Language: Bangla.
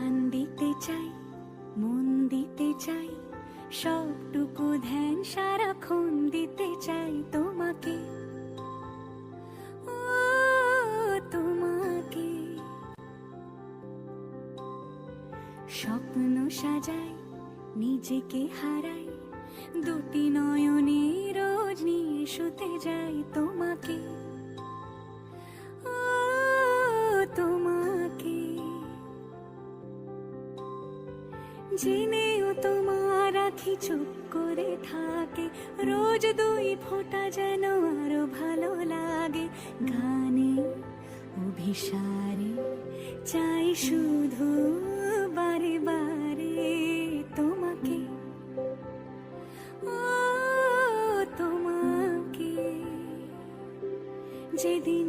প্রাণ দিতে চাই, মন দিতে চাই, সবটুকু ধ্যান সারাক্ষণ দিতে চাই তোমাকে, ও তোমাকে। স্বপ্ন সাজাই, নিজেকে হারাই, দুটি নয়নে রোজ নিয়ে শুতে যাই তোমাকে, ও তোমাকে। জেনেও তোমার আখি চুপ করে থাকে, রোজ দুই ফোঁটা যেন আরো ভালো লাগে। গানে অভিসারে চাই শুধু বারে বারে তোমাকে, ও তোমাকে। যেদিন